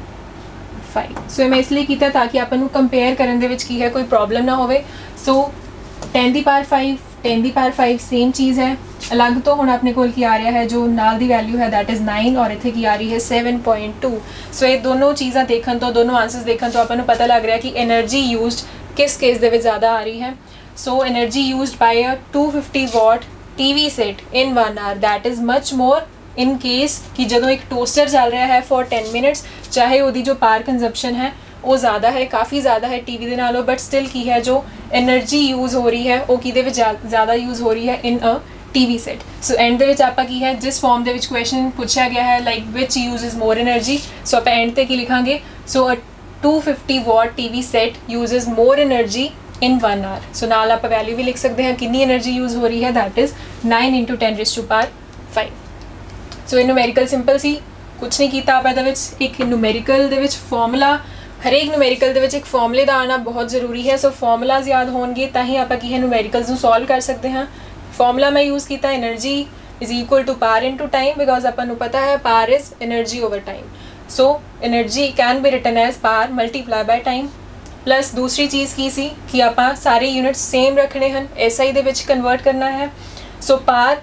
5. ਸੋ ਮੈਂ ਇਸ ਲਈ ਕੀਤਾ ਤਾਂ ਕਿ ਆਪਾਂ ਨੂੰ ਕੰਪੇਅਰ ਕਰਨ ਦੇ ਵਿੱਚ ਕੀ ਹੈ ਕੋਈ ਪ੍ਰੋਬਲਮ ਨਾ ਹੋਵੇ. ਸੋ 10 ਦੀ ਪਾਵਰ 5 10 ਦੀ ਪਾਵਰ 5 ਸੇਮ ਚੀਜ਼ ਹੈ, ਅਲੱਗ ਤੋਂ ਹੁਣ ਆਪਣੇ ਕੋਲ ਕੀ ਆ ਰਿਹਾ ਹੈ, ਜੋ ਨਾਲ ਦੀ ਵੈਲਿਊ ਹੈ ਦੈਟ ਇਜ਼ 9 ਔਰ ਇੱਥੇ ਕੀ ਆ ਰਹੀ ਹੈ 7.2. ਸੋ ਇਹ ਦੋਨੋਂ ਚੀਜ਼ਾਂ ਦੇਖਣ ਤੋਂ, ਦੋਨੋਂ ਆਂਸਰਸ ਦੇਖਣ ਤੋਂ ਆਪਾਂ ਨੂੰ ਪਤਾ ਲੱਗ ਰਿਹਾ ਕਿ એનર્ਜੀ ਯੂਜ਼ਡ ਕਿਸ ਕੇਸ ਦੇ ਵਿੱਚ ਜ਼ਿਆਦਾ ਆ ਰਹੀ ਹੈ. So energy used by a 250 watt TV set in 1 hour that is much more in case ਕਿ ਜਦੋਂ ਇੱਕ ਟੋਸਟਰ ਚੱਲ ਰਿਹਾ ਹੈ for 10 minutes, ਚਾਹੇ ਉਹਦੀ ਜੋ ਪਾਵਰ ਕੰਜ਼ੰਪਸ਼ਨ ਹੈ ਉਹ ਜ਼ਿਆਦਾ ਹੈ, ਕਾਫੀ ਜ਼ਿਆਦਾ ਹੈ ਟੀਵੀ ਦੇ ਨਾਲੋਂ, ਬਟ ਸਟਿਲ ਕੀ ਹੈ ਜੋ એનર્ਜੀ ਯੂਜ਼ ਹੋ ਰਹੀ ਹੈ ਉਹ ਕਿਹਦੇ ਵਿੱਚ ਜ਼ਿਆਦਾ ਯੂਜ਼ ਹੋ ਰਹੀ ਹੈ ਇਨ ਅ TV set. ਸੋ ਐਂਡ ਦੇ ਵਿੱਚ ਆਪਾਂ ਕੀ ਹੈ, ਜਿਸ ਫਾਰਮ ਦੇ ਵਿੱਚ ਕੁਐਸਚਨ ਪੁੱਛਿਆ ਗਿਆ ਹੈ ਲਾਈਕ ਵਿਚ ਯੂਜ਼ਸ ਮੋਰ એનર્ਜੀ, ਸੋ ਆਪਾਂ ਐਂਡ ਤੇ ਕੀ ਲਿਖਾਂਗੇ, ਸੋ ਅ 250 watt TV set uses more energy in 1 hour. ਸੋ ਨਾਲ ਆਪਾਂ ਵੈਲਿਊ ਵੀ ਲਿਖ ਸਕਦੇ ਹਾਂ ਕਿੰਨੀ એનર્ਜੀ ਯੂਜ਼ ਹੋ ਰਹੀ ਹੈ, ਦੈਟ ਇਜ਼ 9 × 10⁵. ਸੋ ਇਹ ਨੂਮੈਰੀਕਲ ਸਿੰਪਲ ਸੀ, ਕੁਛ ਨਹੀਂ ਕੀਤਾ ਆਪਾਂ ਇਹਦੇ ਵਿੱਚ. ਇੱਕ ਨੂਮੈਰੀਕਲ ਦੇ ਵਿੱਚ ਫਾਰਮੂਲਾ, ਹਰੇਕ ਨੂਮੈਰੀਕਲ ਦੇ ਵਿੱਚ ਇੱਕ ਫਾਰਮੂਲੇ ਦਾ ਆਉਣਾ ਬਹੁਤ ਜ਼ਰੂਰੀ ਹੈ. ਸੋ ਫਾਰਮੂਲਾਜ਼ ਯਾਦ ਹੋਣਗੇ ਤਾਂ ਹੀ ਆਪਾਂ ਕੀ ਹੈ ਨੂਮੈਰੀਕਲਸ ਨੂੰ ਸੋਲਵ ਕਰ ਸਕਦੇ ਹਾਂ. ਫਾਰਮੂਲਾ ਮੈਂ ਯੂਜ਼ ਕੀਤਾ energy is equal to power into time, because ਆਪਾਂ ਨੂੰ ਪਤਾ ਹੈ power is energy over time. So energy can be written as power multiply by time. Plus ਦੂਸਰੀ ਚੀਜ਼ ਕੀ ਸੀ ਕਿ ਆਪਾਂ ਸਾਰੇ ਯੂਨਿਟਸ ਸੇਮ ਰੱਖਣੇ ਹਨ, SI ਦੇ ਵਿੱਚ ਕਨਵਰਟ ਕਰਨਾ ਹੈ. ਸੋ ਪਾਵਰ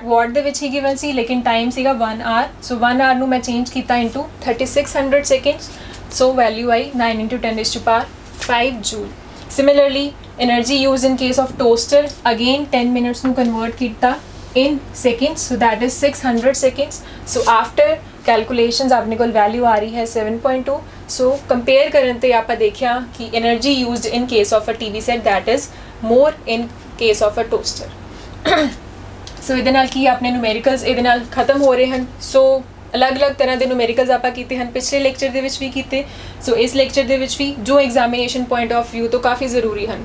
ਵਾਟ ਦੇ ਵਿੱਚ ਹੀ ਗਿਵਨ ਸੀ, ਲੇਕਿਨ ਟਾਈਮ ਸੀਗਾ 1 hour. ਸੋ 1 hour ਨੂੰ ਮੈਂ ਚੇਂਜ ਕੀਤਾ into 3600 seconds. So value I 9 × 10⁵ Joule. Similarly energy use in case of toaster, again 10 minutes ਨੂੰ ਕਨਵਰਟ ਕੀਤਾ in seconds, so that is 600 seconds. So after calculations ਆਪਣੇ ਕੋਲ ਵੈਲਿਊ ਆ ਰਹੀ ਹੈ 7.2. so compare ਕਰਨ ਤੇ ਆਪਾਂ ਦੇਖਿਆ ਕਿ energy used in case of a TV set that is more in case of a toaster. so ਇਹਦੇ ਨਾਲ ਕੀ ਆਪਣੇ ਨੂਮੈਰੀਕਲਸ ਇਹਦੇ ਨਾਲ ਖਤਮ ਹੋ ਰਹੇ ਹਨ. ਸੋ ਅਲੱਗ-ਅਲੱਗ ਤਰ੍ਹਾਂ ਦੇ ਨੂਮੈਰੀਕਲਸ ਆਪਾਂ ਕੀਤੇ ਹਨ, ਪਿਛਲੇ ਲੈਕਚਰ ਦੇ ਵਿੱਚ ਵੀ ਕੀਤੇ, ਸੋ ਇਸ ਲੈਕਚਰ ਦੇ ਵਿੱਚ ਵੀ, ਜੋ ਐਗਜ਼ਾਮੀਨੇਸ਼ਨ ਪੁਆਇੰਟ ਆਫ ਵਿਊ ਤੋਂ ਕਾਫੀ ਜ਼ਰੂਰੀ ਹਨ.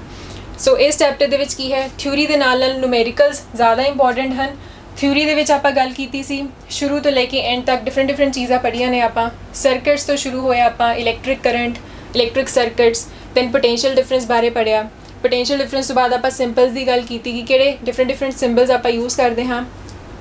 ਸੋ ਇਸ ਚੈਪਟਰ ਦੇ ਵਿੱਚ ਕੀ ਹੈ, ਥਿਊਰੀ ਦੇ ਨਾਲ ਨਾਲ ਨੂਮੈਰੀਕਲਸ ਜ਼ਿਆਦਾ ਇੰਪੋਰਟੈਂਟ ਹਨ. ਥਿਊਰੀ ਦੇ ਵਿੱਚ ਆਪਾਂ ਗੱਲ ਕੀਤੀ ਸੀ ਸ਼ੁਰੂ ਤੋਂ ਲੈ ਕੇ ਐਂਡ ਤੱਕ ਡਿਫਰੈਂਟ ਚੀਜ਼ਾਂ ਪੜ੍ਹੀਆਂ ਨੇ ਆਪਾਂ. ਸਰਕਟਸ ਤੋਂ ਸ਼ੁਰੂ ਹੋਇਆ ਆਪਾਂ, electric current, electric circuits, then potential difference ਬਾਰੇ ਪੜ੍ਹਿਆ. ਪੋਟੈਂਸ਼ੀਅਲ ਡਿਫਰੈਂਸ ਤੋਂ ਬਾਅਦ ਆਪਾਂ ਸਿੰਬਲਸ ਦੀ ਗੱਲ ਕੀਤੀ ਕਿ ਕਿਹੜੇ ਡਿਫਰੈਂਟ ਸਿੰਬਲਸ ਆਪਾਂ ਯੂਜ਼ ਕਰਦੇ ਹਾਂ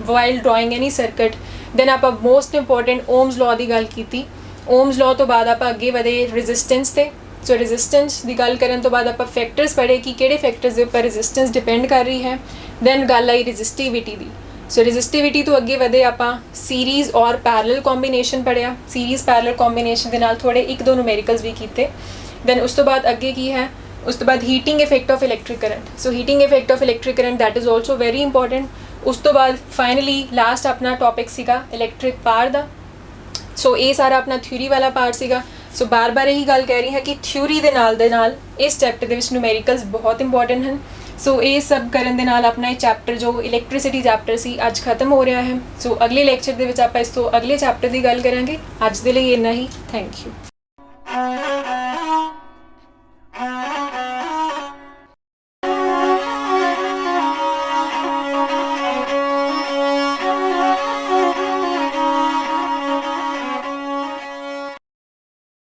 ਵਾਈਲ ਡਰਾਇੰਗ ਐਨੀ ਸਰਕਟ. ਦੈਨ ਆਪਾਂ ਮੋਸਟ ਇੰਪੋਰਟੈਂਟ ਓਮਸ ਲਾਅ ਦੀ ਗੱਲ ਕੀਤੀ. ਓਮਸ ਲਾਅ ਤੋਂ ਬਾਅਦ ਆਪਾਂ ਅੱਗੇ ਵਧੇ ਰੈਜ਼ਿਸਟੈਂਸ ਤੇ. ਸੋ ਰੈਜ਼ਿਸਟੈਂਸ ਦੀ ਗੱਲ ਕਰਨ ਤੋਂ ਬਾਅਦ ਆਪਾਂ ਫੈਕਟਰਸ ਪੜ੍ਹੇ ਕਿ ਕਿਹੜੇ ਫੈਕਟਰਸ ਦੇ ਉੱਪਰ ਰੈਜ਼ਿਸਟੈਂਸ ਡਿਪੈਂਡ ਕਰ ਰਹੀ ਹੈ. ਦੈਨ ਗੱਲ ਆਈ ਰੈਜ਼ਿਸਟਿਵਿਟੀ ਦੀ. ਸੋ ਰੈਜ਼ਿਸਟਿਵਿਟੀ ਤੋਂ ਅੱਗੇ ਵਧੇ ਆਪਾਂ ਸੀਰੀਜ਼ ਔਰ ਪੈਰਲਲ ਕੰਬੀਨੇਸ਼ਨ ਪੜ੍ਹਿਆ। ਸੀਰੀਜ਼ ਪੈਰਲਲ ਕੰਬੀਨੇਸ਼ਨ ਦੇ ਨਾਲ ਥੋੜ੍ਹੇ 1-2 ਨੂਮੈਰੀਕਲਸ ਵੀ ਕੀਤੇ। ਦੈਨ ਉਸ ਤੋਂ ਬਾਅਦ ਅੱਗੇ ਕੀ ਹੈ, ਉਸ ਤੋਂ ਬਾਅਦ heating effect of electric current. So heating effect of electric current that is also very important. ਉਸ ਤੋਂ ਬਾਅਦ ਫਾਈਨਲੀ ਲਾਸਟ ਆਪਣਾ ਟੌਪਿਕ ਸੀਗਾ ਇਲੈਕਟ੍ਰਿਕ ਪਾਰ ਦਾ। ਸੋ ਇਹ ਸਾਰਾ ਆਪਣਾ ਥਿਊਰੀ ਵਾਲਾ ਪਾਰਟ ਸੀਗਾ। ਸੋ ਬਾਰ-ਬਾਰ ਇਹੀ ਗੱਲ ਕਹਿ ਰਹੀ ਹਾਂ ਕਿ ਥਿਊਰੀ ਦੇ ਨਾਲ ਇਸ ਚੈਪਟਰ ਦੇ ਵਿੱਚ ਨੂਮੈਰੀਕਲਸ ਬਹੁਤ ਇੰਪੋਰਟੈਂਟ ਹਨ। ਸੋ ਇਹ ਸਭ ਕਰਨ ਦੇ ਨਾਲ ਆਪਣਾ ਇਹ ਚੈਪਟਰ ਜੋ ਇਲੈਕਟ੍ਰਿਸਿਟੀ ਚੈਪਟਰ ਸੀ ਅੱਜ ਖਤਮ ਹੋ ਰਿਹਾ ਹੈ। ਸੋ ਅਗਲੇ ਲੈਕਚਰ ਦੇ ਵਿੱਚ ਆਪਾਂ ਇਸ ਤੋਂ ਅਗਲੇ ਚੈਪਟਰ ਦੀ ਗੱਲ ਕਰਾਂਗੇ। ਅੱਜ ਦੇ ਲਈ ਇੰਨਾ ਹੀ। Thank you.